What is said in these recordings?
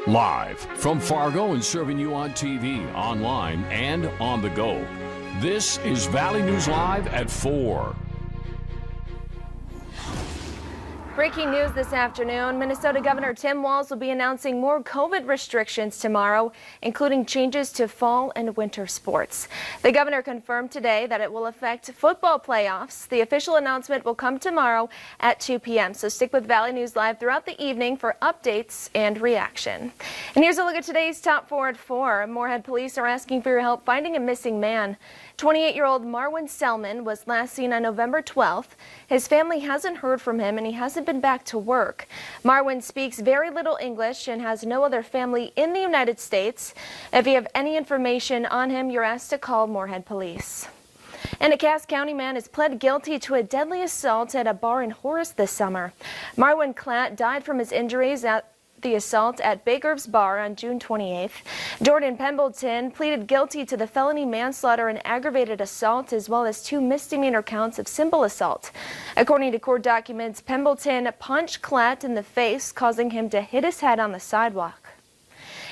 Live from Fargo and serving you on TV, online, and on the go. This is Valley News Live at 4. Breaking news this afternoon, Minnesota Governor Tim Walz will be announcing more COVID restrictions tomorrow, including changes to fall and winter sports. The governor confirmed today that it will affect football playoffs. The official announcement will come tomorrow at 2 p.m., so stick with Valley News Live throughout the evening for updates and reaction. And here's a look at today's Top 4 at 4. Moorhead police are asking for your help finding a missing man. 28-year-old Marwin Selman was last seen on November 12th. His family hasn't heard from him and he hasn't been back to work. Marwin speaks very little English and has no other family in the United States. If you have any information on him, you're asked to call Moorhead Police. And a Cass County man has pled guilty to a deadly assault at a bar in Horace this summer. Marwin Klatt died from his injuries at the assault at Baker's Bar on June 28th. Jordan Pembleton pleaded guilty to the felony manslaughter and aggravated assault, as well as 2 misdemeanor counts of simple assault. According to court documents, Pembleton punched Klatt in the face, causing him to hit his head on the sidewalk.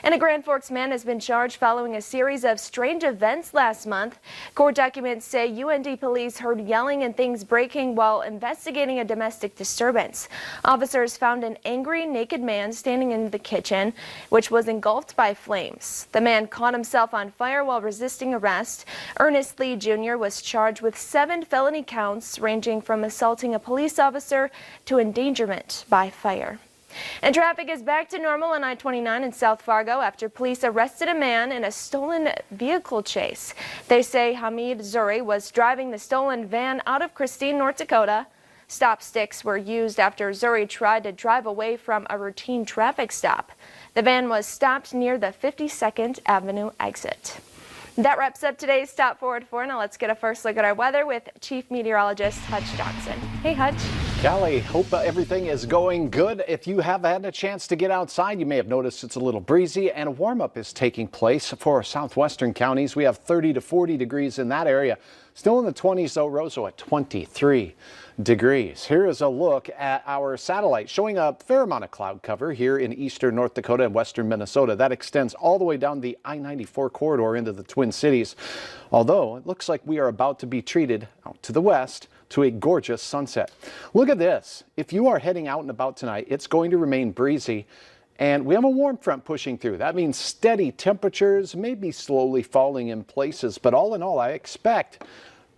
And a Grand Forks man has been charged following a series of strange events last month. Court documents say UND police heard yelling and things breaking while investigating a domestic disturbance. Officers found an angry, naked man standing in the kitchen, which was engulfed by flames. The man caught himself on fire while resisting arrest. Ernest Lee Jr. was charged with 7 felony counts, ranging from assaulting a police officer to endangerment by fire. And traffic is back to normal on I-29 in South Fargo after police arrested a man in a stolen vehicle chase. They say Hamid Zuri was driving the stolen van out of Christine, North Dakota. Stop sticks were used after Zuri tried to drive away from a routine traffic stop. The van was stopped near the 52nd Avenue exit. That wraps up today's Top 4 at 4. Now let's get a first look at our weather with Chief Meteorologist Hutch Johnson. Hey, Hutch. Callie, hope everything is going good. If you have had a chance to get outside, you may have noticed it's a little breezy and a warm-up is taking place for southwestern counties. We have 30 to 40 degrees in that area. Still in the 20s, though, Roseau at 23 degrees. Here is a look at our satellite showing a fair amount of cloud cover here in eastern North Dakota and western Minnesota. That extends all the way down the I-94 corridor into the Twin Cities. Although it looks like we are about to be treated out to the west to a gorgeous sunset. Look at this. If you are heading out and about tonight, it's going to remain breezy. And we have a warm front pushing through. That means steady temperatures, maybe slowly falling in places. But all in all, I expect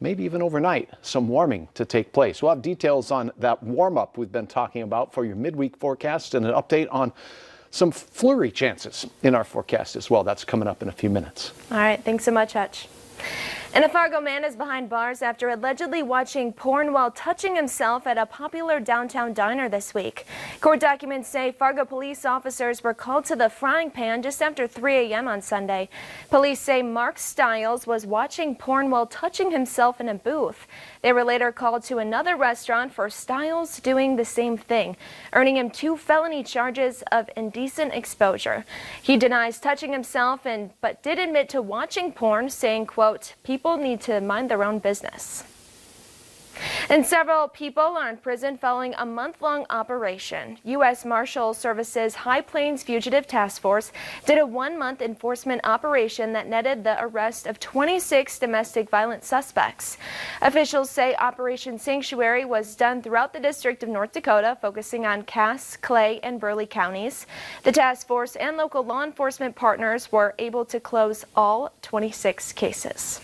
maybe even overnight some warming to take place. We'll have details on that warm-up we've been talking about for your midweek forecast and an update on some flurry chances in our forecast as well. That's coming up in a few minutes. All right. Thanks so much, Hutch. And a Fargo man is behind bars after allegedly watching porn while touching himself at a popular downtown diner this week. Court documents say Fargo police officers were called to the Frying Pan just after 3 a.m. on Sunday. Police say Mark Stiles was watching porn while touching himself in a booth. They were later called to another restaurant for Stiles doing the same thing, earning him 2 felony charges of indecent exposure. He denies touching himself but did admit to watching porn, saying, quote, "People need to mind their own business." And several people are in prison following a month-long operation. U.S. Marshal Service's High Plains Fugitive Task Force did a 1-month enforcement operation that netted the arrest of 26 domestic violence suspects. Officials say Operation Sanctuary was done throughout the District of North Dakota, focusing on Cass, Clay, and Burleigh counties. The task force and local law enforcement partners were able to close all 26 cases.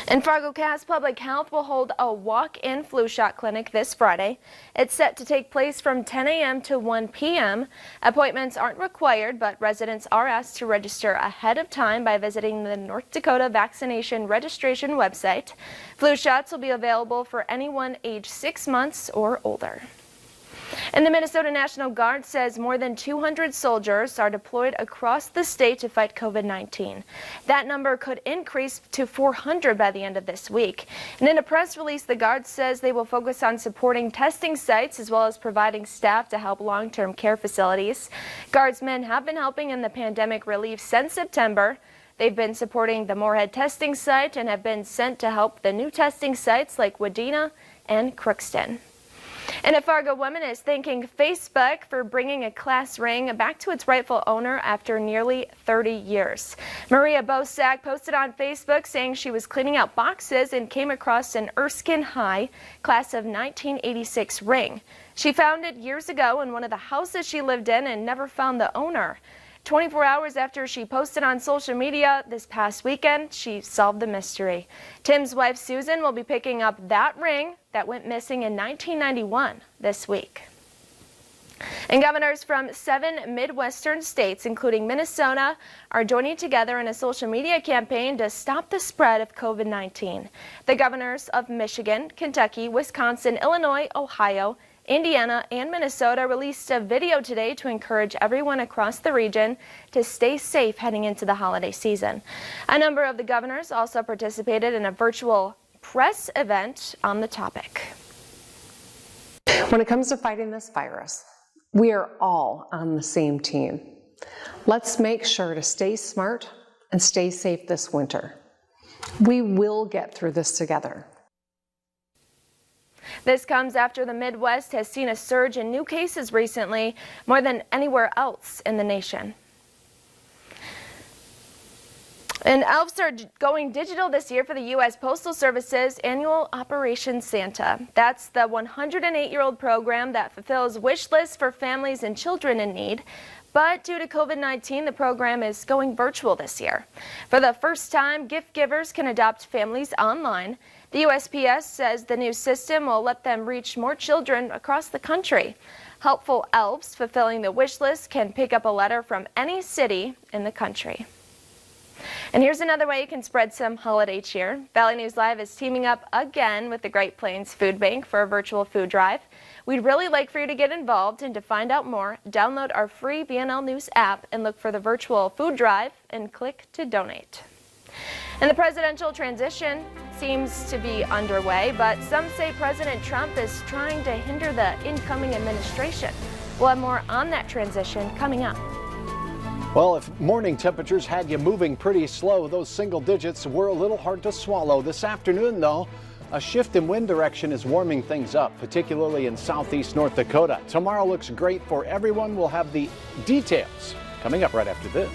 And Fargo Cass Public Health will hold a walk-in flu shot clinic this Friday. It's set to take place from 10 a.m. to 1 p.m. Appointments aren't required, but residents are asked to register ahead of time by visiting the North Dakota Vaccination Registration website. Flu shots will be available for anyone age 6 months or older. And the Minnesota National Guard says more than 200 soldiers are deployed across the state to fight COVID-19. That number could increase to 400 by the end of this week. And in a press release, the Guard says they will focus on supporting testing sites as well as providing staff to help long-term care facilities. Guardsmen have been helping in the pandemic relief since September. They've been supporting the Moorhead testing site and have been sent to help the new testing sites like Wadena and Crookston. And a Fargo woman is thanking Facebook for bringing a class ring back to its rightful owner after nearly 30 years. Maria Bosak posted on Facebook saying she was cleaning out boxes and came across an Erskine High class of 1986 ring. She found it years ago in one of the houses she lived in and never found the owner. 24 hours after she posted on social media this past weekend, she solved the mystery. Tim's wife Susan will be picking up that ring that went missing in 1991 this week. And governors from 7 Midwestern states, including Minnesota, are joining together in a social media campaign to stop the spread of COVID-19. The governors of Michigan, Kentucky, Wisconsin, Illinois, Ohio, Indiana, and Minnesota released a video today to encourage everyone across the region to stay safe heading into the holiday season. A number of the governors also participated in a virtual press event on the topic. When it comes to fighting this virus, we are all on the same team. Let's make sure to stay smart and stay safe this winter. We will get through this together. This comes after the Midwest has seen a surge in new cases recently, more than anywhere else in the nation. And elves are going digital this year for the U.S. Postal Service's annual Operation Santa. That's the 108-year-old program that fulfills wish lists for families and children in need. But due to COVID-19, the program is going virtual this year. For the first time, gift givers can adopt families online. The USPS says the new system will let them reach more children across the country. Helpful elves fulfilling the wish list can pick up a letter from any city in the country. And here's another way you can spread some holiday cheer. Valley News Live is teaming up again with the Great Plains Food Bank for a virtual food drive. We'd really like for you to get involved, and to find out more, download our free VNL News app and look for the virtual food drive and click to donate. And the presidential transition seems to be underway, but some say President Trump is trying to hinder the incoming administration. We'll have more on that transition coming up. Well, if morning temperatures had you moving pretty slow, those single digits were a little hard to swallow. This afternoon, though, a shift in wind direction is warming things up, particularly in southeast North Dakota. Tomorrow looks great for everyone. We'll have the details coming up right after this.